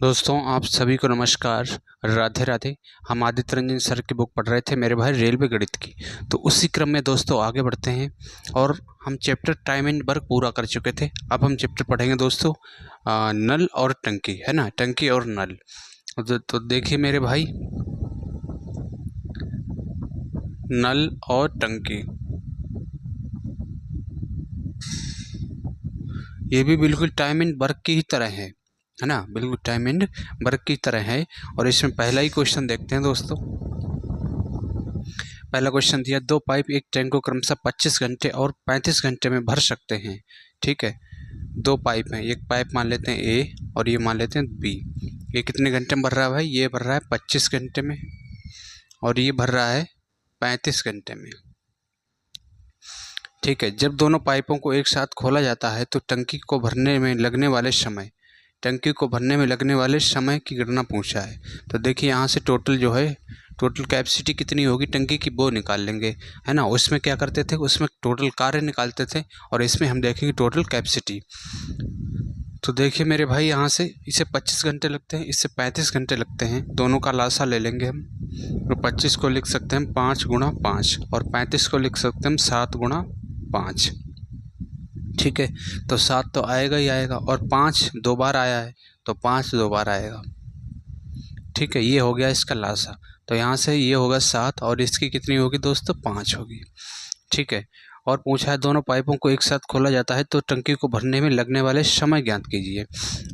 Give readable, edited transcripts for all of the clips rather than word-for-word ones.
दोस्तों आप सभी को नमस्कार, राधे राधे। हम आदित्य रंजन सर की बुक पढ़ रहे थे मेरे भाई रेलवे गणित की। तो उसी क्रम में दोस्तों आगे बढ़ते हैं और हम चैप्टर टाइम एंड वर्क पूरा कर चुके थे। अब हम चैप्टर पढ़ेंगे दोस्तों नल और टंकी, है ना, टंकी और नल। तो देखिए मेरे भाई, नल और टंकी ये भी बिल्कुल टाइम एंड वर्क की ही तरह है ना, बिल्कुल टाइम एंड वर्क की तरह है। और इसमें पहला ही क्वेश्चन देखते हैं दोस्तों। पहला क्वेश्चन दिया, दो पाइप एक टैंक को क्रमशः 25 घंटे और 35 घंटे में भर सकते हैं। ठीक है, दो पाइप हैं, एक पाइप मान लेते हैं ए और ये मान लेते हैं बी। ये कितने घंटे में भर रहा है भाई? ये भर रहा है 25 घंटे में और ये भर रहा है 35 घंटे में। ठीक है, जब दोनों पाइपों को एक साथ खोला जाता है तो टंकी को भरने में लगने वाले समय की गणना पूछा है। तो देखिए यहाँ से टोटल जो है, टोटल कैपेसिटी कितनी होगी टंकी की वो निकाल लेंगे, है ना। उसमें क्या करते थे, उसमें टोटल कार्य निकालते थे और इसमें हम देखेंगे टोटल कैपेसिटी। तो देखिए मेरे भाई, यहाँ से इसे 25 घंटे लगते हैं, इससे 35 घंटे लगते हैं। दोनों का लासा ले लेंगे हम। तो 25 को लिख सकते हैं 5 गुणा 5 और 35 को लिख सकते हैं 7 गुणा 5। ठीक है, तो 7 तो आएगा ही आएगा और 5 दो बार आया है तो 5 दो बार आएगा। ठीक है, ये हो गया इसका लासा। तो यहाँ से ये होगा 7 और इसकी कितनी होगी दोस्तों? 5 होगी। ठीक है, और पूछा है दोनों पाइपों को एक साथ खोला जाता है तो टंकी को भरने में लगने वाले समय ज्ञात कीजिए।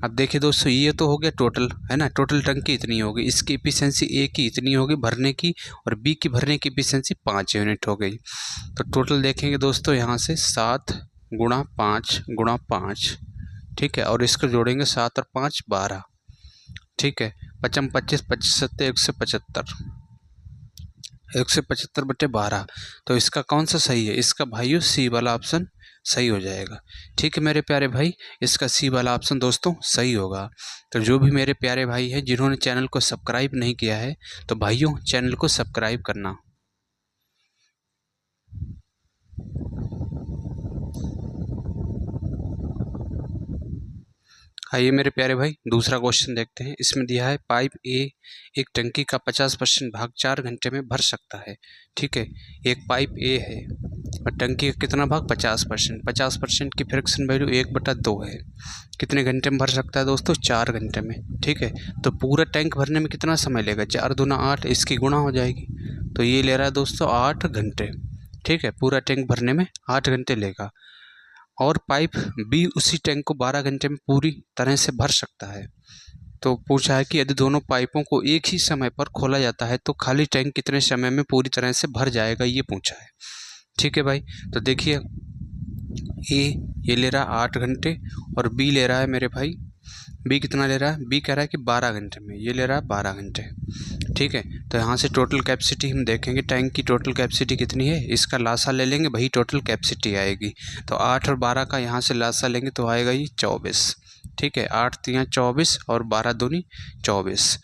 अब देखिए दोस्तों, ये तो हो गया टोटल, है ना। टोटल टंकी इतनी होगी, इसकी एफिशिएंसी ए की इतनी होगी भरने की और बी की भरने की एफिशिएंसी 5 यूनिट हो गई। तो टोटल देखेंगे दोस्तों, यहाँ से 7 गुणा 5 गुणा 5। ठीक है, और इसको जोड़ेंगे 7 और 5 12। ठीक है, 5 25 25 7 175, 175 बटे 12। तो इसका कौन सा सही है? इसका भाइयों सी वाला ऑप्शन सही हो जाएगा। ठीक है मेरे प्यारे भाई, इसका सी वाला ऑप्शन दोस्तों सही होगा। तो जो भी मेरे प्यारे भाई हैं जिन्होंने चैनल को सब्सक्राइब नहीं किया है तो भाइयों चैनल को सब्सक्राइब करना। आइए मेरे प्यारे भाई, दूसरा क्वेश्चन देखते हैं। इसमें दिया है पाइप ए एक टंकी का 50% भाग 4 घंटे में भर सकता है। ठीक है, एक पाइप ए है और टंकी का कितना भाग? 50%। 50% की फ्रैक्शन वैल्यू 1/2 है। कितने घंटे में भर सकता है दोस्तों? 4 घंटे में। ठीक है, तो पूरा टैंक भरने में कितना समय लेगा? 4 दूना 8, इसकी गुणा हो जाएगी। तो ये ले रहा है दोस्तों 8 घंटे। ठीक है, पूरा टैंक भरने में 8 घंटे लेगा। और पाइप बी उसी टैंक को 12 घंटे में पूरी तरह से भर सकता है। तो पूछा है कि यदि दोनों पाइपों को एक ही समय पर खोला जाता है तो खाली टैंक कितने समय में पूरी तरह से भर जाएगा, ये पूछा है। ठीक है भाई, तो देखिए ए ये ले रहा है 8 घंटे और बी ले रहा है मेरे भाई, बी कितना ले रहा है? बी कह रहा है कि 12 घंटे में, ये ले रहा है 12 घंटे। ठीक है, तो यहाँ से टोटल कैपेसिटी हम देखेंगे, टैंक की टोटल कैपेसिटी कितनी है, इसका लासा ले लेंगे, वही टोटल कैपेसिटी आएगी। तो 8 और 12 का यहाँ से लासा लेंगे तो आएगा ये 24। ठीक है, 8 3 24 और 12 दूनी 24।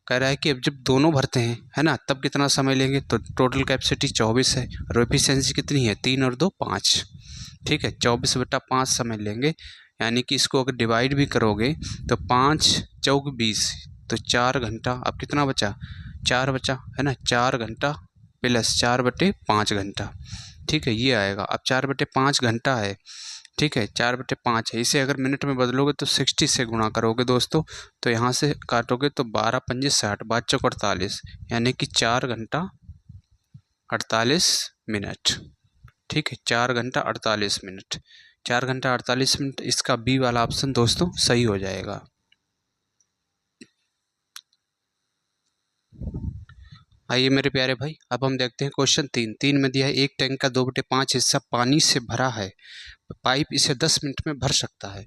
कह रहा है कि अब जब दोनों भरते हैं, है ना, तब कितना समय लेंगे? तो टोटल कैपेसिटी 24 है और एफिशिएंसी कितनी है? 3 और 2 5। ठीक है, 24/5 समय लेंगे, यानी कि इसको अगर डिवाइड भी करोगे तो 5 चौक 20, तो 4 घंटा। अब कितना बचा? 4 बचा, है ना। 4 घंटा प्लस 4/5 घंटा। ठीक है, ये आएगा। अब 4/5 घंटा है। ठीक है, 4/5 है, इसे अगर मिनट में बदलोगे तो 60 से गुणा करोगे दोस्तों, तो यहाँ से काटोगे तो 12 पंजे 60, 5 चौक 48, यानी कि 4 घंटा 48 मिनट। ठीक है, 4 घंटा 48 मिनट, 4 घंटा 48 मिनट, इसका बी वाला ऑप्शन दोस्तों सही हो जाएगा। आइए मेरे प्यारे भाई, अब हम देखते हैं क्वेश्चन 3 में दिया है एक टैंक का 2/5 हिस्सा पानी से भरा है, पाइप इसे 10 मिनट में भर सकता है।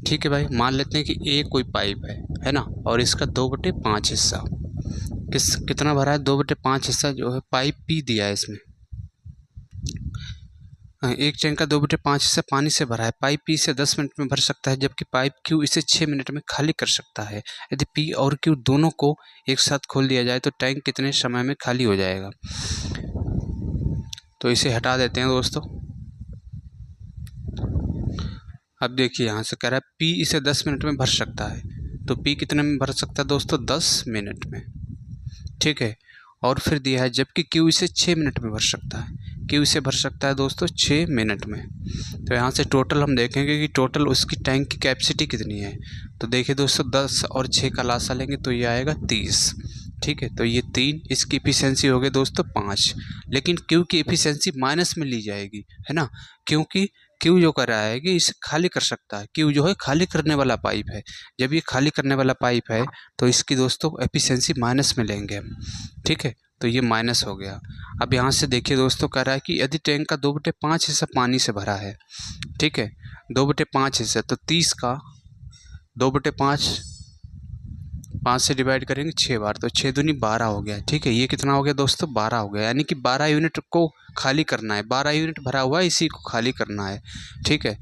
ठीक है भाई, मान लेते हैं कि ए कोई पाइप है ना, और इसका 2/5 हिस्सा कितना भरा है? 2/5 हिस्सा जो है पाइप पी दिया है इसमें। एक टैंक का 2/5 हिस्सा पानी से भरा है, पाइप पी इसे 10 मिनट में भर सकता है, जबकि पाइप क्यू इसे 6 मिनट में खाली कर सकता है। यदि पी और क्यू दोनों को एक साथ खोल दिया जाए तो टैंक कितने समय में खाली हो जाएगा? तो इसे हटा देते हैं दोस्तों। अब देखिए यहाँ से कह रहा है पी इसे 10 मिनट में भर सकता है, तो P कितने में भर सकता है दोस्तों? 10 मिनट में, ठीक है। और फिर दिया है जबकि Q इसे 6 मिनट में भर सकता है, Q इसे भर सकता है दोस्तों 6 मिनट में। तो यहाँ से टोटल हम देखेंगे कि टोटल उसकी टैंक की कैपेसिटी कितनी है। तो देखिए दोस्तों 10 और 6 का लासा लेंगे तो ये आएगा 30, ठीक है। तो ये 3, इसकी एफिशिएंसी हो गई दोस्तों 5, लेकिन Q की एफिशिएंसी माइनस में ली जाएगी, है ना, क्योंकि Q जो कर रहा है कि इसे खाली कर सकता है। Q जो है खाली करने वाला पाइप है, जब ये खाली करने वाला पाइप है तो इसकी दोस्तों एफिशिएंसी माइनस में लेंगे हम, ठीक है। तो ये माइनस हो गया। अब यहाँ से देखिए दोस्तों कह रहा है कि यदि टैंक का 2/5 हिस्सा पानी से भरा है, ठीक है, 2/5 हिस्सा, तो 30 का 2/5 5 से डिवाइड करेंगे 6 बार, तो 6 दूनी 12 हो गया, ठीक है। ये कितना हो गया दोस्तों? 12 हो गया, यानी कि 12 यूनिट को खाली करना है, 12 यूनिट भरा हुआ है, इसी को खाली करना है, ठीक है।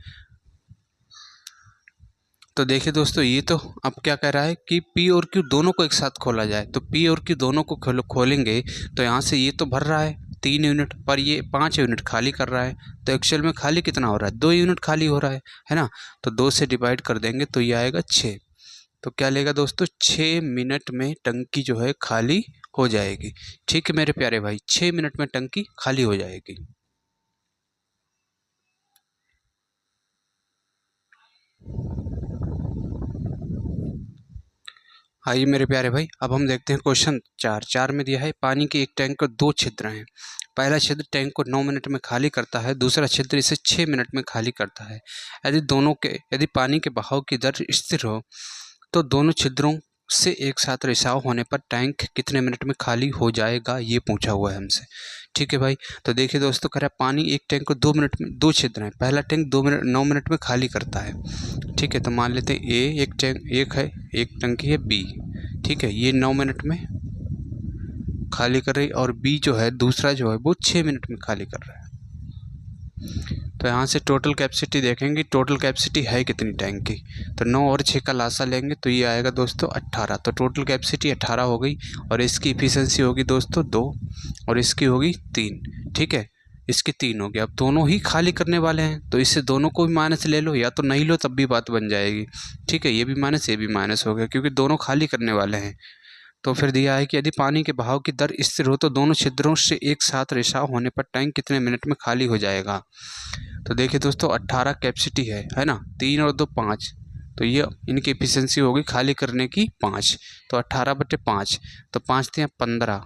तो देखिए दोस्तों ये तो अब क्या कह रहा है कि P और Q दोनों को एक साथ खोला जाए, तो P और Q दोनों को खोलेंगे तो यहाँ से ये तो भर रहा है 3 यूनिट, पर ये 5 यूनिट खाली कर रहा है। तो एक्चुअल में खाली कितना हो रहा है? 2 यूनिट खाली हो रहा है ना। तो 2 से डिवाइड कर देंगे तो ये आएगा 6। तो क्या लेगा दोस्तों? 6 मिनट में टंकी जो है खाली हो जाएगी, ठीक है मेरे प्यारे भाई, 6 मिनट में टंकी खाली हो जाएगी। आइए मेरे प्यारे भाई, अब हम देखते हैं क्वेश्चन 4 में दिया है पानी के एक टैंक को 2 छिद्र हैं। पहला छिद्र टैंक को 9 मिनट में खाली करता है, दूसरा छिद्र इसे 6 मिनट में खाली करता है। यदि पानी के बहाव की दर स्थिर हो तो दोनों छिद्रों से एक साथ रिसाव होने पर टैंक कितने मिनट में खाली हो जाएगा, ये पूछा हुआ है हमसे, ठीक है भाई। तो देखिए दोस्तों कह रहा है पानी एक टैंक को 2 मिनट में, 2 छिद्र हैं, पहला टैंक 9 मिनट में खाली करता है, ठीक है। तो मान लेते हैं ए एक है, एक टंकी है बी, ठीक है, ये 9 मिनट में खाली कर रही, और बी जो है दूसरा जो है वो 6 मिनट में खाली कर रहा है। तो यहाँ से टोटल कैपेसिटी देखेंगे, टोटल कैपेसिटी है कितनी टैंक की, तो 9 और 6 का लासा लेंगे तो ये आएगा दोस्तों 18। तो टोटल कैपेसिटी 18 हो गई, और इसकी इफिशिएंसी होगी दोस्तों 2 और इसकी होगी 3, ठीक है, इसकी 3 हो गया। अब दोनों ही खाली करने वाले हैं तो इससे दोनों को भी माइनस ले लो या तो नहीं लो तब भी बात बन जाएगी, ठीक है। ये भी माइनस हो गया क्योंकि दोनों खाली करने वाले हैं। तो फिर दिया है कि यदि पानी के बहाव की दर स्थिर हो तो दोनों छिद्रों से एक साथ रिसाव होने पर टैंक कितने मिनट में खाली हो जाएगा। तो देखिए दोस्तों 18 कैपेसिटी है ना, 3 और 2 5, तो ये इनकी एफिशिएंसी होगी खाली करने की 5, तो 18/5, तो 5 3 15,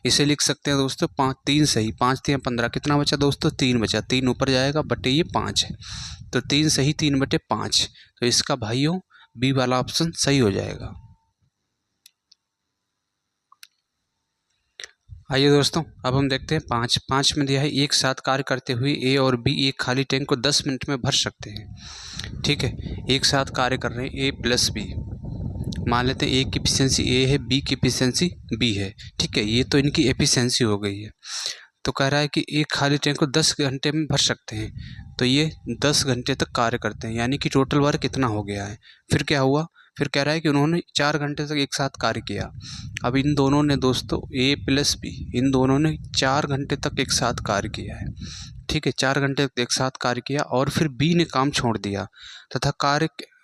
इसे लिख सकते हैं दोस्तों 5 3 सही, 5 3 15, कितना बचा दोस्तों? 3 बचा, 3 ऊपर जाएगा बटे ये 5 है, तो 3 सही 3/5, तो इसका भाइयों बी वाला ऑप्शन सही हो जाएगा। आइए दोस्तों अब हम देखते हैं 5 में दिया है एक साथ कार्य करते हुए ए और बी एक खाली टैंक को 10 मिनट में भर सकते हैं, ठीक है। एक साथ कार्य कर रहे हैं ए प्लस बी, मान लेते हैं ए की एफिशिएंसी ए है, बी की एफिशिएंसी बी है, ठीक है। ये तो इनकी एफिशिएंसी हो गई है। तो कह रहा है कि एक खाली टैंक को 10 घंटे में भर सकते हैं, तो ये 10 घंटे तक कार्य करते हैं, यानी कि टोटल वर्क कितना हो गया है। फिर क्या हुआ? फिर कह रहा है कि उन्होंने 4 घंटे तक एक साथ कार्य किया। अब इन दोनों ने दोस्तों ए प्लस बी, इन दोनों ने 4 घंटे तक एक साथ कार्य किया है, ठीक है, 4 घंटे तक एक साथ कार्य किया, और फिर बी ने काम छोड़ दिया तथा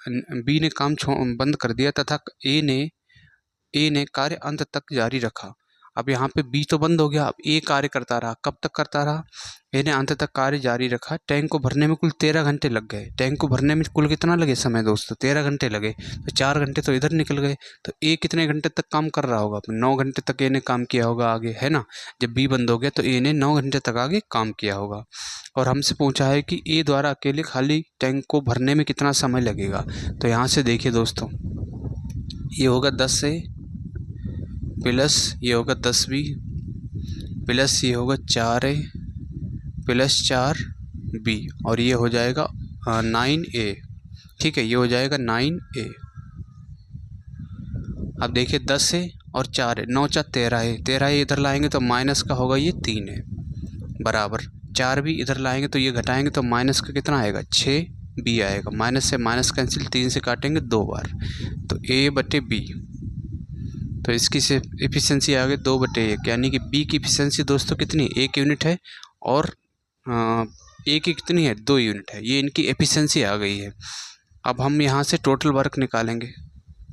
बी ने काम बंद कर दिया तथा ए ने कार्य अंत तक जारी रखा। अब यहाँ पे बी तो बंद हो गया, अब ए कार्य करता रहा। कब तक करता रहा? ए ने अंत तक कार्य जारी रखा। टैंक को भरने में कुल 13 घंटे लग गए। टैंक को भरने में कुल कितना लगे समय दोस्तों? 13 घंटे लगे। तो 4 घंटे तो इधर निकल गए। तो ए कितने घंटे तक काम कर रहा होगा? 9 घंटे तक ए ने काम किया होगा आगे, है ना। जब बी बंद हो गया तो ए ने 9 घंटे तक आगे काम किया होगा। और हमसे पूछा है कि ए द्वारा अकेले खाली टैंक को भरने में कितना समय लगेगा। तो यहाँ से देखिए दोस्तों, ये होगा 10 से प्लस ये होगा 10 बी प्लस ये होगा 4 ए प्लस 4 बी, और ये हो जाएगा 9 ए, ठीक है, ये हो जाएगा 9 ए। अब देखिए 10 है और 4 है, 9 4 13 है, 13 है इधर लाएंगे तो माइनस का होगा ये 3 है, बराबर 4 भी इधर लाएंगे तो ये घटाएंगे तो माइनस का कितना आएगा? 6 बी आएगा। माइनस से माइनस कैंसिल, 3 से काटेंगे 2 बार, तो ए बटे बी, तो इसकी से एफिशिएंसी आ गई 2/1, यानी कि बी की एफिशिएंसी दोस्तों कितनी? 1 यूनिट है, और ए की कितनी है? 2 यूनिट है। ये इनकी एफिशिएंसी आ गई है। अब हम यहाँ से टोटल वर्क निकालेंगे,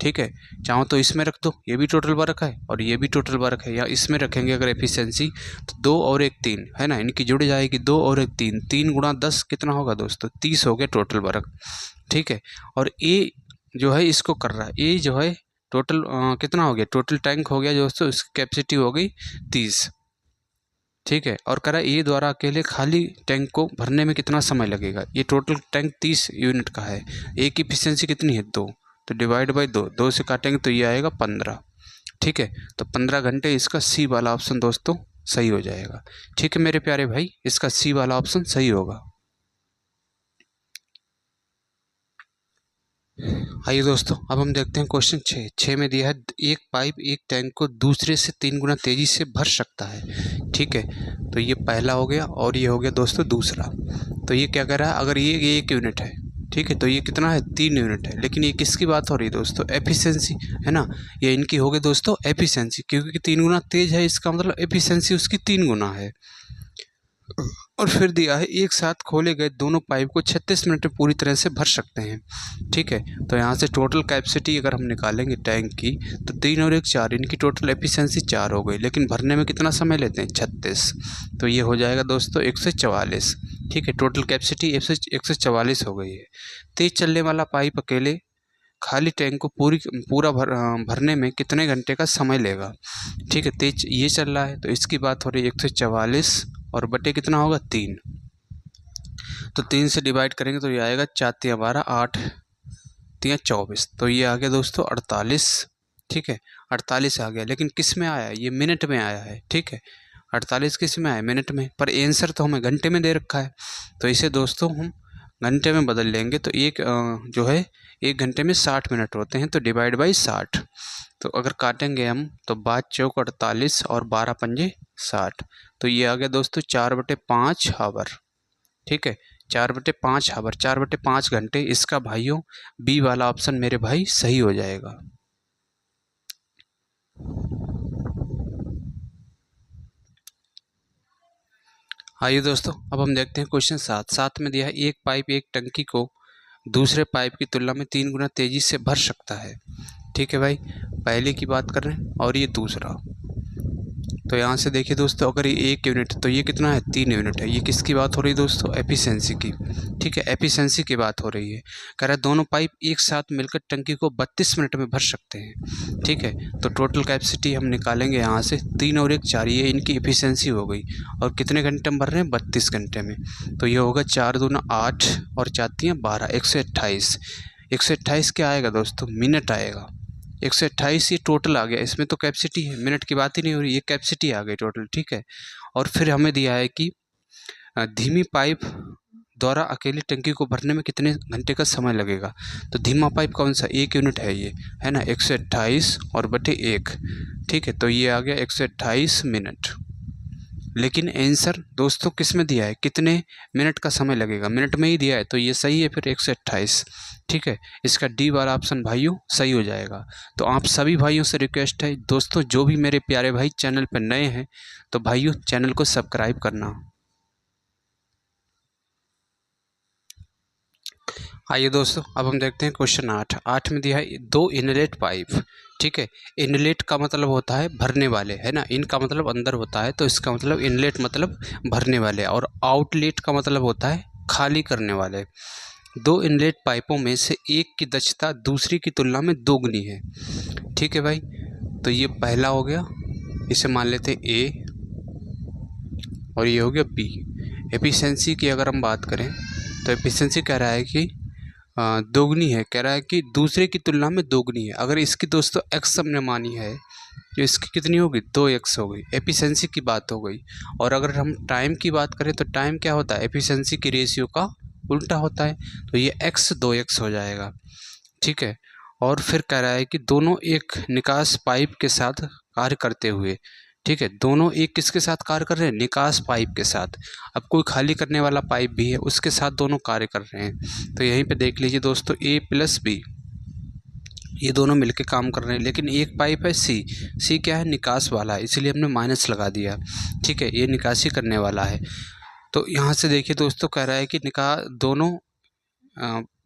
ठीक है। चाहो तो इसमें रख दो, ये भी टोटल वर्क है और ये भी टोटल वर्क है, या इसमें रखेंगे अगर एफिशिएंसी तो 2 और 1 3 है ना, इनकी जुड़ जाएगी 2 और 1 3, 3 गुणा 10 कितना होगा दोस्तों, 30 हो गया टोटल वर्क, ठीक है। और ए जो है इसको कर रहा है, ए जो है टोटल कितना हो गया, टोटल टैंक हो गया दोस्तों, इसकी कैपेसिटी हो गई 30, ठीक है। और कह रहा है ए द्वारा अकेले खाली टैंक को भरने में कितना समय लगेगा, ये टोटल टैंक 30 यूनिट का है, ए की एफिशिएंसी कितनी है 2, तो डिवाइड बाई 2, 2 से काटेंगे तो ये आएगा 15, ठीक है। तो 15 घंटे, इसका सी वाला ऑप्शन दोस्तों सही हो जाएगा, ठीक है मेरे प्यारे भाई, इसका सी वाला ऑप्शन सही होगा। आइए दोस्तों अब हम देखते हैं क्वेश्चन 6 में दिया है एक पाइप एक टैंक को दूसरे से 3 गुना तेजी से भर सकता है, ठीक है। तो ये पहला हो गया और ये हो गया दोस्तों दूसरा। तो ये क्या कह रहा है, अगर ये 1 यूनिट है, ठीक है, तो ये कितना है 3 यूनिट है, लेकिन ये किसकी बात हो रही है दोस्तों, एफिशिएंसी, है ना। ये इनकी हो गई दोस्तों एफिशिएंसी, क्योंकि 3 गुना तेज है, इसका मतलब एफिशिएंसी उसकी 3 गुना है। और फिर दिया है एक साथ खोले गए दोनों पाइप को 36 मिनट में पूरी तरह से भर सकते हैं, ठीक है। तो यहाँ से टोटल कैपेसिटी अगर हम निकालेंगे टैंक की, तो 3 और 1 4, इनकी टोटल एफिशिएंसी 4 हो गई, लेकिन भरने में कितना समय लेते हैं 36, तो ये हो जाएगा दोस्तों 144, ठीक है। टोटल कैपेसिटी 144 हो गई है। तेज चलने वाला पाइप अकेले खाली टैंक को पूरा भरने में कितने घंटे का समय लेगा, ठीक है। तेज ये चल रहा है तो इसकी बात हो रही है 144 और बटे कितना होगा 3, तो 3 से डिवाइड करेंगे तो ये आएगा 4 तिया 12, 8 तिया 24, तो ये आ गया दोस्तों 48, ठीक है। 48 आ गया, लेकिन किस में आया है, ये मिनट में आया है, ठीक है। 48 किस में आया, मिनट में, पर आंसर तो हमें घंटे में दे रखा है, तो इसे दोस्तों हम घंटे में बदल लेंगे। तो एक जो है 1 घंटे में 60 मिनट होते हैं, तो डिवाइड बाई 60, तो अगर काटेंगे हम तो 5 चौक 48 और 12 पंजे 60, तो ये आ गया दोस्तों 4/5 हावर, ठीक है। 4/5 हावर, 4/5 घंटे, इसका भाइयों बी वाला ऑप्शन मेरे भाई सही हो जाएगा। आइए दोस्तों अब हम देखते हैं क्वेश्चन 7 में दिया है एक पाइप एक टंकी को दूसरे पाइप की तुलना में 3 गुना तेजी से भर सकता है, ठीक है भाई। पहले की बात कर रहे हैं और ये दूसरा, तो यहाँ से देखिए दोस्तों, अगर ये 1 यूनिट तो ये कितना है 3 यूनिट है, ये किसकी बात हो रही है दोस्तों, एफिशिएंसी की, ठीक है, एफिशिएंसी की बात हो रही है। कह रहा है दोनों पाइप एक साथ मिलकर टंकी को 32 मिनट में भर सकते हैं, ठीक है। तो टोटल कैपेसिटी हम निकालेंगे यहाँ से 3 और 1 4, ये इनकी एफिशिएंसी हो गई, और कितने घंटे में भर रहे हैं 32 घंटे में, तो ये होगा 4 दूना 8 और 4 तिया 12, 128, 128 क्या आएगा दोस्तों, मिनट आएगा। 128 ये टोटल आ गया, इसमें तो कैपेसिटी है, मिनट की बात ही नहीं हो रही, ये कैपेसिटी आ गई टोटल, ठीक है। और फिर हमें दिया है कि धीमी पाइप द्वारा अकेली टंकी को भरने में कितने घंटे का समय लगेगा, तो धीमा पाइप कौन सा, 1 यूनिट है ये, है ना, 128 और बटे 1, ठीक है। तो ये आ गया 128 मिनट, लेकिन आंसर दोस्तों किस में दिया है, कितने मिनट का समय लगेगा, मिनट में ही दिया है, तो ये सही है फिर 128, ठीक है। इसका डी वाला ऑप्शन भाइयों सही हो जाएगा। तो आप सभी भाइयों से रिक्वेस्ट है दोस्तों, जो भी मेरे प्यारे भाई चैनल पर नए हैं तो भाइयों चैनल को सब्सक्राइब करना। आइए दोस्तों अब हम देखते हैं क्वेश्चन 8 में दिया है 2 इनलेट पाइप, ठीक है। इनलेट का मतलब होता है भरने वाले, है ना, इन का मतलब अंदर होता है, तो इसका मतलब इनलेट मतलब भरने वाले, और आउटलेट का मतलब होता है खाली करने वाले। 2 इनलेट पाइपों में से एक की दक्षता दूसरी की तुलना में दोगुनी है, ठीक है भाई। तो ये पहला हो गया, इसे मान लेते हैं ए, और ये हो गया बी। एफिशिएंसी की अगर हम बात करें तो एफिशिएंसी कह रहा है कि दोगुनी है, कह रहा है कि दूसरे की तुलना में दोगुनी है। अगर इसकी दोस्तों एक्स हमने मानी है तो इसकी कितनी होगी, 2x हो गई, एफिशिएंसी की बात हो गई। और अगर हम टाइम की बात करें तो टाइम क्या होता है, एफिशिएंसी की रेशियो का उल्टा होता है, तो ये x 2x हो जाएगा, ठीक है। और फिर कह रहा है कि दोनों एक निकास पाइप के साथ कार्य करते हुए, ठीक है, दोनों एक किसके साथ कार्य कर रहे हैं, निकास पाइप के साथ। अब कोई खाली करने वाला पाइप भी है, उसके साथ दोनों कार्य कर रहे हैं। तो यहीं पे देख लीजिए दोस्तों, ए प्लस बी, ये दोनों मिलके काम कर रहे हैं, लेकिन एक पाइप है सी क्या है, निकास वाला है, इसलिए हमने माइनस लगा दिया, ठीक है, ये निकासी करने वाला है। तो यहाँ से देखिए दोस्तों, कह रहा है कि दोनों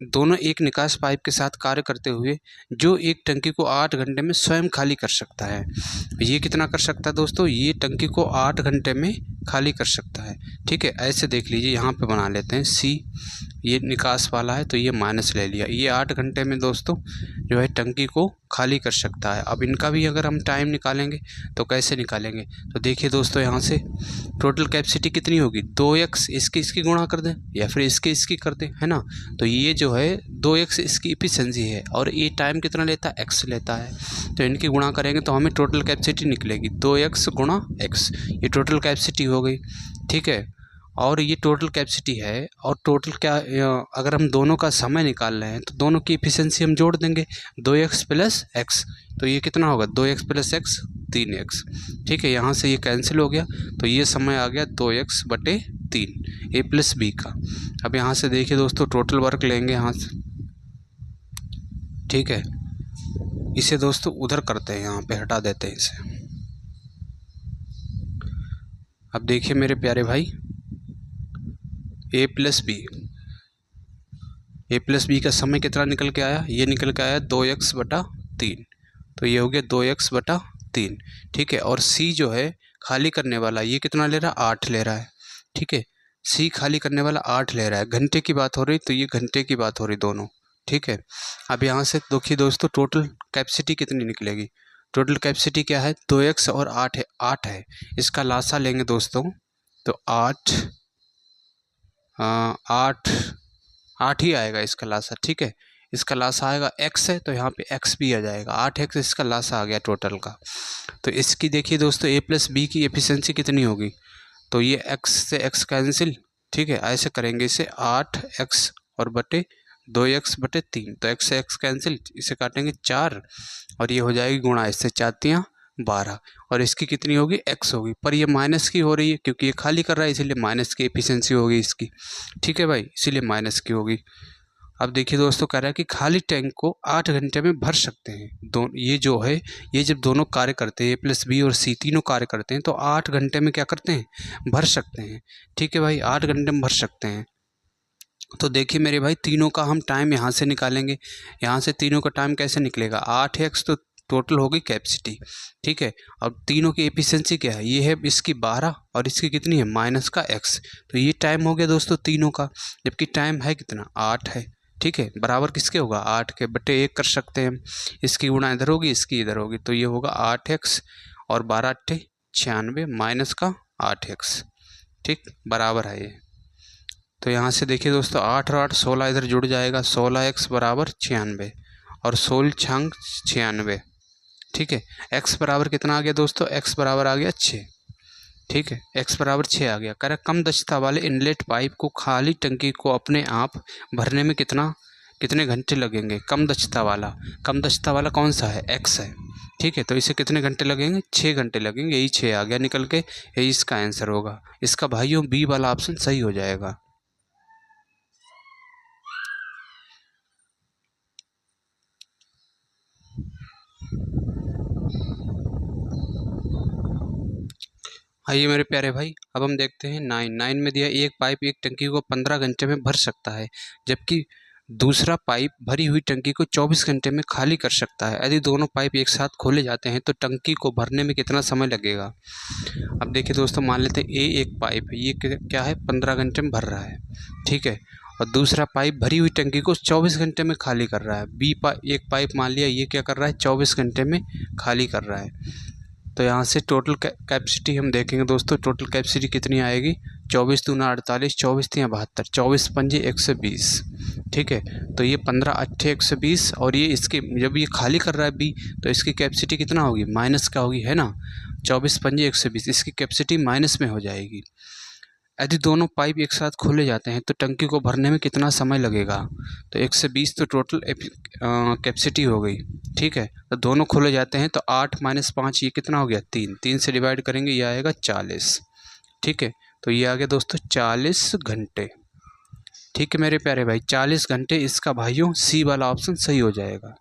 दोनों एक निकास पाइप के साथ कार्य करते हुए जो एक टंकी को 8 घंटे में स्वयं खाली कर सकता है। ये कितना कर सकता है दोस्तों? ये टंकी को 8 घंटे में खाली कर सकता है। ठीक है, ऐसे देख लीजिए, यहाँ पे बना लेते हैं सी, ये निकास वाला है तो ये माइनस ले लिया। ये 8 घंटे में दोस्तों जो है टंकी को खाली कर सकता है। अब इनका भी अगर हम टाइम निकालेंगे तो कैसे निकालेंगे? तो देखिए दोस्तों, यहाँ से टोटल कैपेसिटी कितनी होगी? 2x इसकी गुणा कर दें या फिर इसकी कर दें, है ना। तो ये जो है 2x इसकी एफिशिएंसी है और ये टाइम कितना लेता है? x लेता है। तो इनकी गुणा करेंगे तो हमें टोटल कैपेसिटी निकलेगी 2x गुणा x, ये टोटल कैपेसिटी हो गई। ठीक है, और ये टोटल कैपेसिटी है और टोटल क्या, अगर हम दोनों का समय निकाल रहे हैं तो दोनों की एफिशिएंसी हम जोड़ देंगे 2x प्लस x, तो ये कितना होगा? 2x plus x 3x। ठीक है, यहाँ से ये कैंसिल हो गया तो ये समय आ गया 2x बटे 3 a प्लस बी का। अब यहाँ से देखिए दोस्तों, टोटल वर्क लेंगे यहाँ से। ठीक है, इसे दोस्तों उधर करते हैं, यहाँ पे हटा देते हैं इसे। अब देखिए मेरे प्यारे भाई, ए प्लस बी का समय कितना निकल के आया? ये निकल के आया 2x बटा 3, तो ये हो गया 2x बटा 3। ठीक है, और सी जो है खाली करने वाला, ये कितना ले रहा है? 8 ले रहा है। ठीक है, सी खाली करने वाला 8 ले रहा है। घंटे की बात हो रही तो ये घंटे की बात हो रही दोनों। ठीक है, अब यहाँ से देखिए दोस्तों, टोटल कैपेसिटी कितनी निकलेगी? टोटल कैपेसिटी क्या है? 2x और 8 है। इसका लासा लेंगे दोस्तों तो 8 ही आएगा इसका लासा। ठीक है, इसका लासा आएगा x है तो यहाँ पे x भी आ जाएगा, 8x इसका लासा आ गया टोटल का। तो इसकी देखिए दोस्तों, a प्लस बी की एफिशिएंसी कितनी होगी? तो ये x से x कैंसिल। ठीक है, ऐसे करेंगे इसे 8x और बटे 2x बटे 3, तो x से x कैंसिल, इसे काटेंगे 4 और ये हो जाएगी गुणा, इससे 4 12 और इसकी कितनी होगी? x होगी, पर ये माइनस की हो रही है क्योंकि ये खाली कर रहा है, इसीलिए माइनस की एफिशिएंसी होगी इसकी। ठीक है भाई, इसीलिए माइनस की होगी। अब देखिए दोस्तों, कह रहा है कि खाली टैंक को 8 घंटे में भर सकते हैं। ये जो है, ये जब दोनों कार्य करते हैं, ए प्लस बी और सी तीनों कार्य करते हैं तो 8 घंटे में क्या करते हैं? भर सकते हैं। ठीक है भाई, 8 घंटे में भर सकते हैं। तो देखिए मेरे भाई, तीनों का हम टाइम यहाँ से निकालेंगे। यहाँ से तीनों का टाइम कैसे निकलेगा? 8x तो टोटल हो गई कैपेसिटी। ठीक है, अब तीनों की एफिशिएंसी क्या है? ये है इसकी 12 और इसकी कितनी है? माइनस का x। तो ये टाइम हो गया दोस्तों तीनों का, जबकि टाइम है कितना? 8 है। ठीक है, बराबर किसके होगा? 8 के बटे 1 कर सकते हैं हम। इसकी गुणा इधर होगी, इसकी इधर होगी, तो ये होगा 8x और 12 8 96 माइनस का 8x। ठीक, बराबर है ये। तो यहाँ से देखिए दोस्तों, 8 और 8 16 इधर जुड़ जाएगा, 16x बराबर 96 और 16 छंग 96। ठीक है, x बराबर कितना आ गया दोस्तों? x बराबर आ गया 6। ठीक है, x बराबर 6 आ गया। कह रहा कम दक्षता वाले इनलेट पाइप को खाली टंकी को अपने आप भरने में कितने घंटे लगेंगे? कम दक्षता वाला कौन सा है? x है। ठीक है, तो इसे कितने घंटे लगेंगे? 6 घंटे लगेंगे। यही 6 आ गया निकल के, यही इसका आंसर होगा। इसका भाइयों बी वाला ऑप्शन सही हो जाएगा। आइए मेरे प्यारे भाई, अब हम देखते हैं 9 में दिया एक पाइप एक टंकी को 15 घंटे में भर सकता है, जबकि दूसरा पाइप भरी हुई टंकी को 24 घंटे में खाली कर सकता है। यदि दोनों पाइप एक साथ खोले जाते हैं तो टंकी को भरने में कितना समय लगेगा? अब देखिए दोस्तों, मान लेते हैं एक पाइप है, ये क्या है? 15 घंटे में भर रहा है। ठीक है, और दूसरा पाइप भरी हुई टंकी को 24 घंटे में खाली कर रहा है। एक पाइप मान लिया, ये क्या कर रहा है? 24 घंटे में खाली कर रहा है। तो यहाँ से टोटल कैपेसिटी हम देखेंगे दोस्तों, टोटल कैपेसिटी कितनी आएगी? 24 दूना 48, 24 3 72, 24 पंजे 120। ठीक है, तो ये 15 8 120 और ये इसके जब ये खाली कर रहा है बी, तो इसकी कैपेसिटी कितना होगी? माइनस का होगी, है ना। 24 पंजे 120, इसकी कैपेसिटी माइनस में हो जाएगी। यदि दोनों पाइप एक साथ खोले जाते हैं तो टंकी को भरने में कितना समय लगेगा? तो 120 तो टोटल कैपेसिटी हो गई। ठीक है, तो दोनों खोले जाते हैं तो 8 - 5 ये कितना हो गया? 3 से डिवाइड करेंगे, ये आएगा 40। ठीक है, तो ये आ गया दोस्तों 40 घंटे। ठीक है मेरे प्यारे भाई, 40 घंटे इसका भाइयों सी वाला ऑप्शन सही हो जाएगा।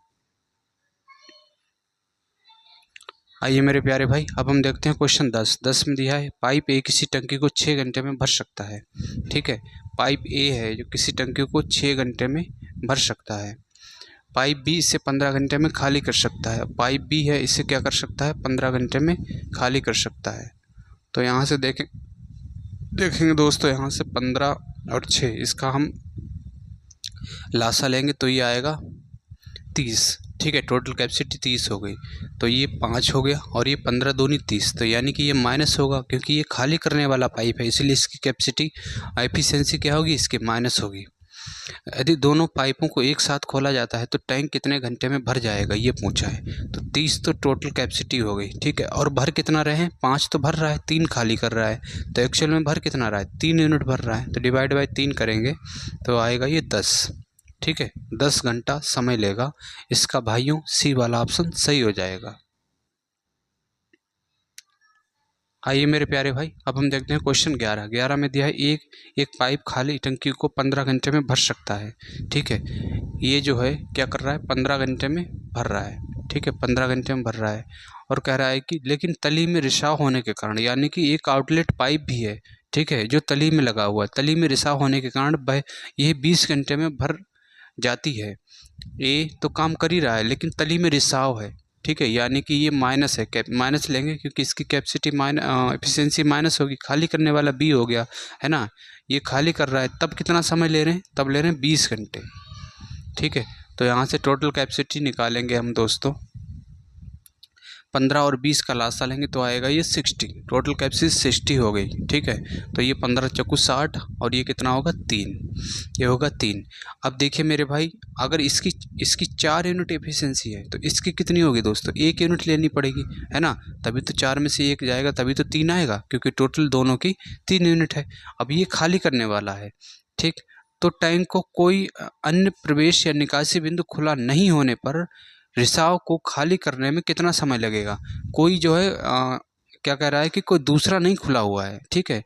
आइए मेरे प्यारे भाई, अब हम देखते हैं क्वेश्चन 10 में दिया है पाइप ए किसी टंकी को 6 घंटे में भर सकता है। ठीक है, पाइप ए है जो किसी टंकी को 6 घंटे में भर सकता है। पाइप बी इसे 15 घंटे में खाली कर सकता है। पाइप बी है, इसे क्या कर सकता है, 15 घंटे में खाली कर सकता है। तो यहाँ से देखेंगे दोस्तों, यहाँ से 15 और 6 इसका हम लासा लेंगे तो ये आएगा 30। ठीक है, टोटल कैपेसिटी 30 हो गई। तो ये 5 हो गया और ये 15 दूनी 30, तो यानी कि ये माइनस होगा क्योंकि ये खाली करने वाला पाइप है, इसलिए इसकी कैपेसिटी एफिशिएंसी क्या होगी, इसकी माइनस होगी। यदि दोनों पाइपों को एक साथ खोला जाता है तो टैंक कितने घंटे में भर जाएगा, ये पूछा है। तो 30 तो टोटल कैपेसिटी हो गई। ठीक है, और भर कितना रहे हैं, 5 तो भर रहा है, 3 खाली कर रहा है, तो एक्चुअल में भर कितना रहा है, 3 यूनिट भर रहा है। तो डिवाइड बाई 3 करेंगे तो आएगा ये 10। ठीक है, 10 घंटा समय लेगा। इसका भाइयों सी वाला ऑप्शन सही हो जाएगा। आइए मेरे प्यारे भाई, अब हम देखते हैं क्वेश्चन 11 में दिया है एक पाइप खाली टंकी को 15 घंटे में भर सकता है। ठीक है, ये जो है क्या कर रहा है, 15 घंटे में भर रहा है। ठीक है, 15 घंटे में भर रहा है और कह रहा है कि लेकिन तली में रिसाव होने के कारण, यानी कि एक आउटलेट पाइप भी है, ठीक है, जो तली में लगा हुआ है, तली में रिसाव होने के कारण वह यह 20 घंटे में भर जाती है। ए तो काम कर ही रहा है लेकिन तली में रिसाव है। ठीक है, यानी कि ये माइनस है, माइनस लेंगे क्योंकि इसकी कैपेसिटी एफिशिएंसी माइनस होगी। खाली करने वाला बी हो गया है ना, ये खाली कर रहा है, तब कितना समय ले रहे हैं, तब ले रहे हैं 20 घंटे। ठीक है, तो यहाँ से टोटल कैपेसिटी निकालेंगे हम दोस्तों, 15 और 20 का लासा लेंगे तो आएगा ये 60। टोटल कैपेसिटी 60 हो गई। ठीक है, तो ये 15 चक्कू 60 और ये कितना होगा 3, ये होगा 3। अब देखिए मेरे भाई, अगर इसकी 4 यूनिट एफिशिएंसी है तो इसकी कितनी होगी दोस्तों, 1 यूनिट लेनी पड़ेगी, है ना, तभी तो 4 में से 1 जाएगा, तभी तो 3 आएगा, क्योंकि टोटल दोनों की 3 यूनिट है। अब ये खाली करने वाला है। ठीक, तो टैंक को कोई अन्य प्रवेश या निकासी बिंदु खुला नहीं होने पर रिसाव को खाली करने में कितना समय लगेगा। कोई जो है क्या कह रहा है कि कोई दूसरा नहीं खुला हुआ है। ठीक है,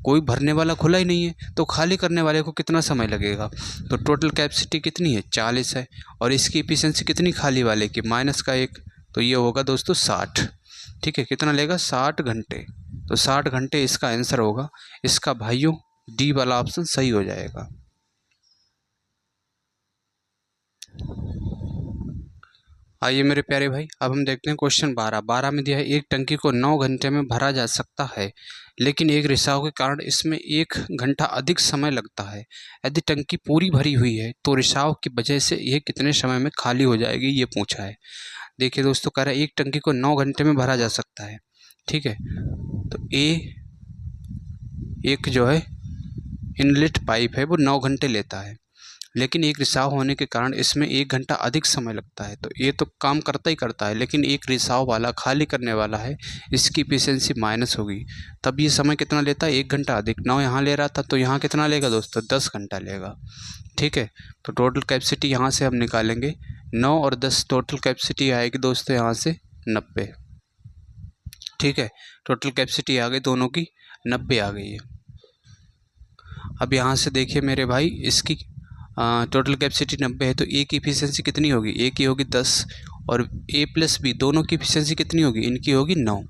कोई भरने वाला खुला ही नहीं है, तो खाली करने वाले को कितना समय लगेगा। तो टोटल कैपेसिटी कितनी है, 40 है, और इसकी एफिशिएंसी कितनी खाली वाले की, माइनस का 1, तो ये होगा दोस्तों 60। ठीक है, कितना लेगा, 60 घंटे। तो 60 घंटे इसका आंसर होगा। इसका भाइयों डी वाला ऑप्शन सही हो जाएगा। आइए मेरे प्यारे भाई, अब हम देखते हैं क्वेश्चन 12 में दिया है एक टंकी को 9 घंटे में भरा जा सकता है, लेकिन एक रिसाव के कारण इसमें 1 घंटा अधिक समय लगता है। यदि टंकी पूरी भरी हुई है तो रिसाव की वजह से यह कितने समय में खाली हो जाएगी, ये पूछा है। देखिए दोस्तों, कह रहा है एक टंकी को 9 घंटे में भरा जा सकता है। ठीक है, तो एक जो है इनलेट पाइप है वो 9 घंटे लेता है, लेकिन एक रिसाव होने के कारण इसमें 1 घंटा अधिक समय लगता है। तो ये तो काम करता ही करता है, लेकिन एक रिसाव वाला खाली करने वाला है, इसकी एफिशिएंसी माइनस होगी, तब ये समय कितना लेता है, 1 घंटा अधिक। 9 यहाँ ले रहा था तो यहाँ कितना लेगा दोस्तों, 10 घंटा लेगा। ठीक है, तो टोटल कैपेसिटी यहाँ से हम निकालेंगे, 9 और 10 टोटल कैपेसिटी आएगी दोस्तों यहाँ से 90। ठीक है, टोटल कैपेसिटी आ गई दोनों की 90 आ गई है। अब यहाँ से देखिए मेरे भाई, इसकी टोटल कैपेसिटी 90 है, तो ए की एफिशिएंसी कितनी होगी, ए की होगी 10, और ए प्लस बी दोनों की एफिशिएंसी कितनी होगी, इनकी होगी 9।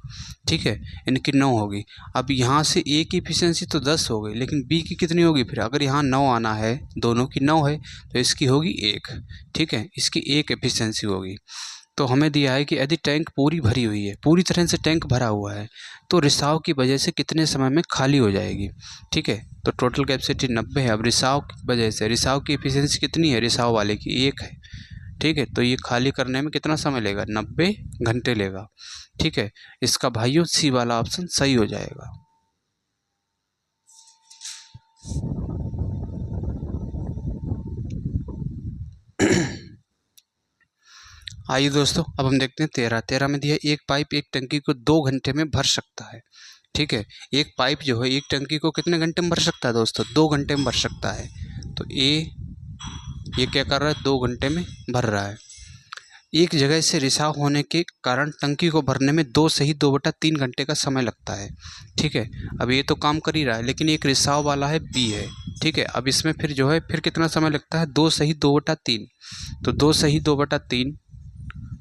ठीक है, इनकी 9 होगी। अब यहाँ से ए की एफिशिएंसी तो 10 हो गई, लेकिन बी की कितनी होगी, फिर अगर यहाँ 9 आना है, दोनों की 9 है, तो इसकी होगी 1। ठीक है, इसकी 1 एफिशिएंसी होगी। तो हमें दिया है कि यदि टैंक पूरी भरी हुई है, पूरी तरह से टैंक भरा हुआ है, तो रिसाव की वजह से कितने समय में खाली हो जाएगी। ठीक है, तो टोटल कैपेसिटी 90 है। अब रिसाव की वजह से, रिसाव की एफिशिएंसी कितनी है, रिसाव वाले की 1 है। ठीक है, तो ये खाली करने में कितना समय लेगा, 90 घंटे लेगा। ठीक है, इसका भाइयों सी वाला ऑप्शन सही हो जाएगा। आइए दोस्तों, अब हम देखते हैं 13 में दिया एक पाइप एक टंकी को 2 घंटे में भर सकता है। ठीक है, एक पाइप जो है एक टंकी को कितने घंटे में भर सकता है दोस्तों, 2 घंटे में भर सकता है। तो ये क्या कर रहा है, 2 घंटे में भर रहा है। एक जगह से रिसाव होने के कारण टंकी को भरने में 2 सही 2/3 घंटे का समय लगता है। ठीक है, अब ये तो काम कर ही रहा है, लेकिन एक रिसाव वाला है बी है। ठीक है, अब इसमें फिर जो है फिर कितना समय लगता है, 2 सही 2/3, तो 2 सही 2/3,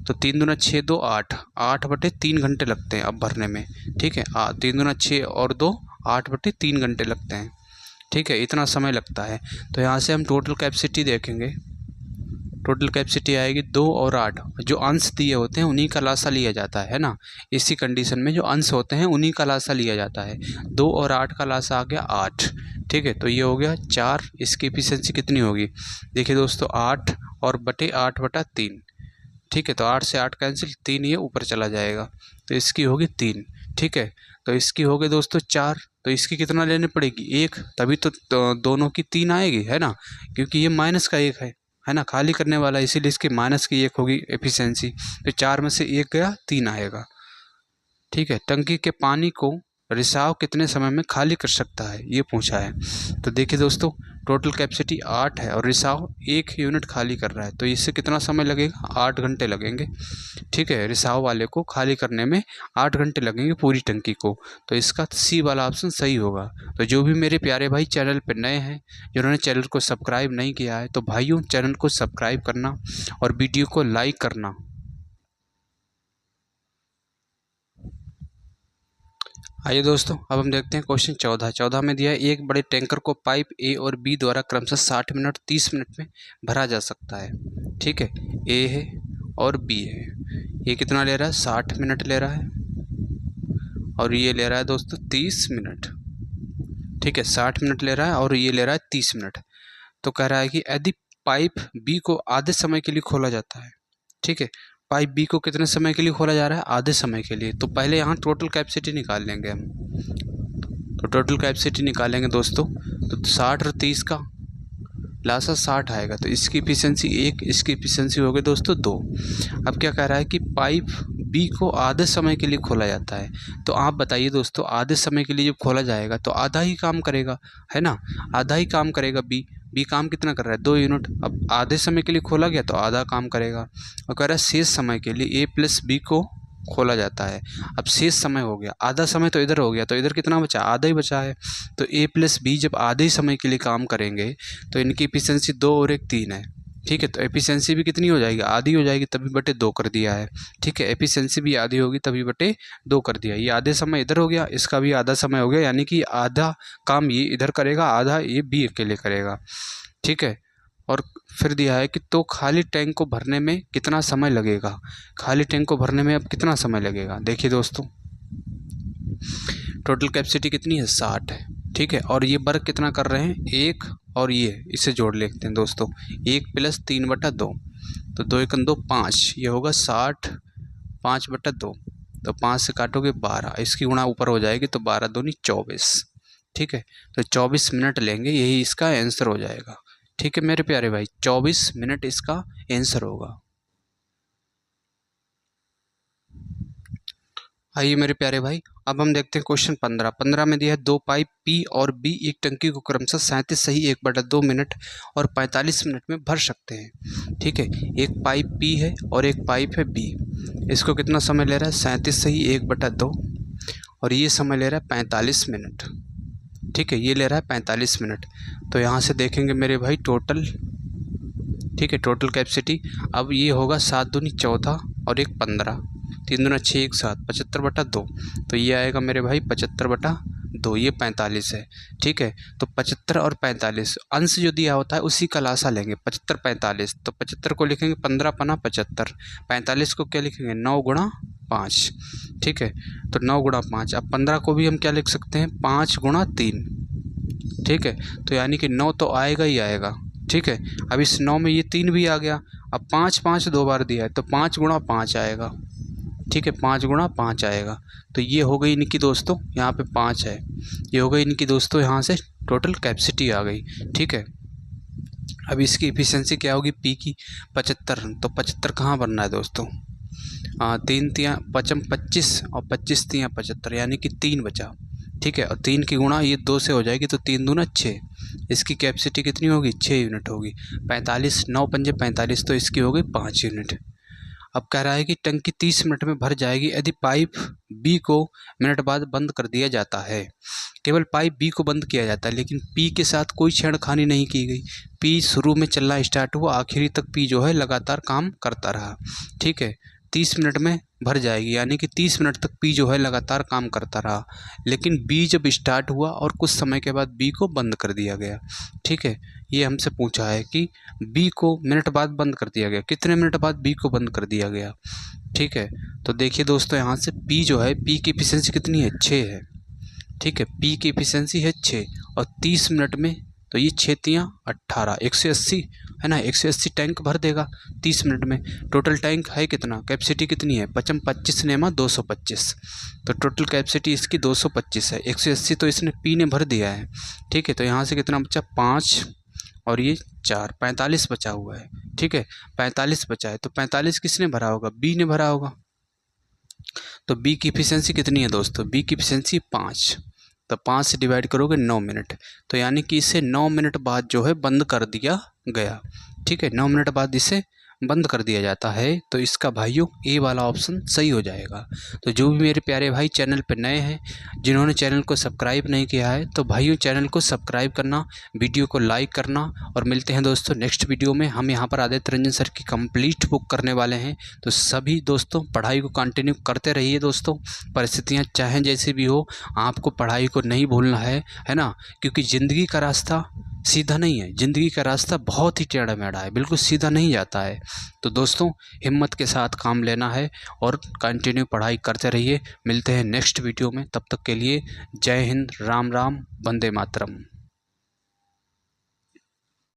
तो 3 दूना 6 2 8, 8/3 घंटे लगते हैं अब भरने में। ठीक है, 3 दूना 6 और 2 8/3 घंटे लगते हैं। ठीक है, इतना समय लगता है। तो यहाँ से हम टोटल कैपेसिटी देखेंगे, टोटल कैपेसिटी आएगी 2 और 8। जो अंश दिए होते हैं उन्हीं का लासा लिया जाता है ना। इसी कंडीशन में जो अंश होते हैं उन्हीं का लासा लिया जाता है। 2 और 8 का लासा आ गया 8। ठीक है, तो ये हो गया 4। इसकी एफिशिएंसी कितनी होगी? देखिए दोस्तों 8 और बटे 8/3। ठीक है, तो 8 से 8 कैंसिल, 3 ये ऊपर चला जाएगा, तो इसकी होगी 3। ठीक है, तो इसकी हो गई दोस्तों 4। तो इसकी कितना लेनी पड़ेगी? 1, तभी तो दोनों की 3 आएगी, है ना, क्योंकि ये माइनस का 1 है ना, खाली करने वाला, इसीलिए इसकी माइनस की 1 होगी एफिशिएंसी। तो 4 में से 1 गया, 3 आएगा। ठीक है, टंकी के पानी को रिसाव कितने समय में खाली कर सकता है, ये पूछा है। तो देखिए दोस्तों टोटल कैपेसिटी 8 है और रिसाव 1 यूनिट खाली कर रहा है, तो इससे कितना समय लगेगा? 8 घंटे लगेंगे। ठीक है, रिसाव वाले को खाली करने में 8 घंटे लगेंगे पूरी टंकी को। तो इसका सी वाला ऑप्शन सही होगा। तो जो भी मेरे प्यारे भाई चैनल पर नए हैं, जिन्होंने चैनल को सब्सक्राइब नहीं किया है, तो भाइयों चैनल को सब्सक्राइब करना और वीडियो को लाइक करना। आइए दोस्तों, अब हम देखते हैं क्वेश्चन 14 में दिया है एक बड़े टैंकर को पाइप ए और बी द्वारा क्रमशः 60 मिनट 30 मिनट में भरा जा सकता है। ठीक है, ए है और बी है। ये कितना ले रहा है? 60 मिनट ले रहा है और ये ले रहा है दोस्तों 30 मिनट। ठीक है, 60 मिनट ले रहा है और ये ले रहा है 30 मिनट। तो कह रहा है कि यदि पाइप बी को आधे समय के लिए खोला जाता है। ठीक है, पाइप बी को कितने समय के लिए खोला जा रहा है? आधे समय के लिए। तो पहले यहाँ टोटल कैपेसिटी निकाल लेंगे हम। तो टोटल कैपेसिटी निकालेंगे दोस्तों, तो 60 और 30 का लासा 60 आएगा, तो इसकी एफिशिएंसी 1, इसकी एफिशिएंसी हो गई दोस्तों 2। अब क्या कह रहा है कि पाइप बी को आधे समय के लिए खोला जाता है। तो आप बताइए दोस्तों, आधे समय के लिए जब खोला जाएगा तो आधा ही काम करेगा, है ना, आधा ही काम करेगा। बी काम कितना कर रहा है? 2 यूनिट। अब आधे समय के लिए खोला गया तो आधा काम करेगा। और कह रहा है शेष समय के लिए ए प्लस बी को खोला जाता है। अब शेष समय हो गया, आधा समय तो इधर हो गया, तो इधर कितना बचा? आधा ही बचा है। तो ए प्लस बी जब आधे ही समय के लिए काम करेंगे तो इनकी एफिशिएंसी 2 और 1 3 है। ठीक है, तो एफिशिएंसी भी कितनी हो जाएगी? आधी हो जाएगी, तभी बटे 2 कर दिया है। ठीक है, एफिशिएंसी भी आधी होगी तभी बटे 2 कर दिया। ये आधे समय इधर हो गया, इसका भी आधा समय हो गया, यानी कि आधा काम ये इधर करेगा, आधा ये बी अकेले करेगा। ठीक है, और फिर दिया है कि तो खाली टैंक को भरने में कितना समय लगेगा? खाली टैंक को भरने में अब कितना समय लगेगा? देखिए दोस्तों टोटल कैपेसिटी कितनी है? 60 है। ठीक है, और ये वर्क कितना कर रहे हैं? 1 और ये इसे जोड़ लेते हैं दोस्तों, 1 + 3/2। तो 2 × 2 5, ये होगा 60 5/2। तो 5 से काटोगे 12, इसकी गुणा ऊपर हो जाएगी, तो 12 दूनी 24। ठीक है, तो 24 मिनट लेंगे, यही इसका आंसर हो जाएगा। ठीक है मेरे प्यारे भाई, 24 मिनट इसका आंसर होगा। आइए मेरे प्यारे भाई, अब हम देखते हैं क्वेश्चन 15 में दिया है 2 पाइप पी और बी एक टंकी को क्रमशः 37 सही 1/2 मिनट और 45 मिनट में भर सकते हैं। ठीक है, एक पाइप पी है और एक पाइप है बी। इसको कितना समय ले रहा है? 37 सही 1/2 और ये समय ले रहा है 45 मिनट। ठीक है, ये ले रहा है 45 मिनट। तो यहाँ से देखेंगे मेरे भाई टोटल। ठीक है, टोटल कैपेसिटी अब ये होगा 7 दूनी 14 और 1 15, 3 दूना 6 1 7, 75/2। तो ये आएगा मेरे भाई 75/2, ये 45 है। ठीक है, तो 75 और 45 अंश जो दिया होता है उसी का लासा लेंगे, 75 45। तो 75 को लिखेंगे 15 पना 75, 45 को क्या लिखेंगे? 9 × 5। ठीक है, तो 9 × 5। अब 15 को भी हम क्या लिख सकते हैं? 5 × 3। ठीक है, तो यानी कि 9 तो आएगा ही आएगा। ठीक है, अब इस 9 में ये 3 भी आ गया। अब 5 5 2 बार दिया है, तो 5 × 5 आएगा। ठीक है, 5 × 5 आएगा। तो ये हो गई इनकी दोस्तों, यहाँ पे 5 है, ये हो गई इनकी दोस्तों, यहाँ से टोटल कैपेसिटी आ गई। ठीक है, अब इसकी एफिशिएंसी क्या होगी? पी की 75। तो 75 कहाँ बनना है दोस्तों? 3 तियाँ 25 और 25 तियाँ 75, यानी कि 3 बचा। ठीक है, और 3 की गुणा ये 2 से हो जाएगी, तो 3 दूना 6। इसकी कैपेसिटी कितनी होगी? 6 यूनिट होगी। 45 9 पंजे 45, तो इसकी हो गई 5 यूनिट। अब कह रहा है कि टंकी 30 मिनट में भर जाएगी यदि पाइप बी को मिनट बाद बंद कर दिया जाता है। केवल पाइप बी को बंद किया जाता है, लेकिन पी के साथ कोई छेड़खानी नहीं की गई। पी शुरू में चलना स्टार्ट हुआ, आखिरी तक पी जो है लगातार काम करता रहा। ठीक है, 30 मिनट में भर जाएगी, यानी कि 30 मिनट तक पी जो है लगातार काम करता रहा, लेकिन बी जब स्टार्ट हुआ और कुछ समय के बाद बी को बंद कर दिया गया। ठीक है, ये हमसे पूछा है कि बी को मिनट बाद बंद कर दिया गया, कितने मिनट बाद बी को बंद कर दिया गया। ठीक है, तो देखिए दोस्तों यहाँ से पी जो है, पी की एफिशिएंसी कितनी है, 6 है। ठीक है, पी की एफिशिएंसी है 6 और 30 मिनट में, तो ये 6 तियाँ 18, 180 है ना, 180 टैंक भर देगा 30 मिनट में। टोटल टैंक है कितना, कैपेसिटी कितनी है, 25 नेमा 225, तो टोटल कैपेसिटी इसकी 225 है। 180 तो इसने पी ने भर दिया है। ठीक है, तो यहाँ से कितना बचा, 5 और ये 4, 45 बचा हुआ है। ठीक है, 45 बचा है, तो 45 किसने भरा होगा, बी ने भरा होगा। तो बी की एफिशिएंसी कितनी है दोस्तों, बी की एफिशिएंसी 5, तो 5 से डिवाइड करोगे 9 मिनट, तो यानी कि इसे 9 मिनट बाद जो है बंद कर दिया गया। ठीक है, 9 मिनट बाद इसे बंद कर दिया जाता है, तो इसका भाइयों ए वाला ऑप्शन सही हो जाएगा। तो जो भी मेरे प्यारे भाई चैनल पर नए हैं, जिन्होंने चैनल को सब्सक्राइब नहीं किया है, तो भाइयों चैनल को सब्सक्राइब करना, वीडियो को लाइक करना। और मिलते हैं दोस्तों नेक्स्ट वीडियो में। हम यहाँ पर आदित्य रंजन सर की कंप्लीट बुक करने वाले हैं, तो सभी दोस्तों पढ़ाई को कंटिन्यू करते रहिए दोस्तों। परिस्थितियाँ चाहें जैसी भी हो, आपको पढ़ाई को नहीं भूलना है ना, क्योंकि ज़िंदगी का रास्ता सीधा नहीं है, ज़िंदगी का रास्ता बहुत ही टेढ़ा मेढ़ा है, बिल्कुल सीधा नहीं जाता है। तो दोस्तों हिम्मत के साथ काम लेना है और कंटिन्यू पढ़ाई करते रहिए। मिलते हैं नेक्स्ट वीडियो में, तब तक के लिए जय हिंद, राम राम, वंदे मातरम।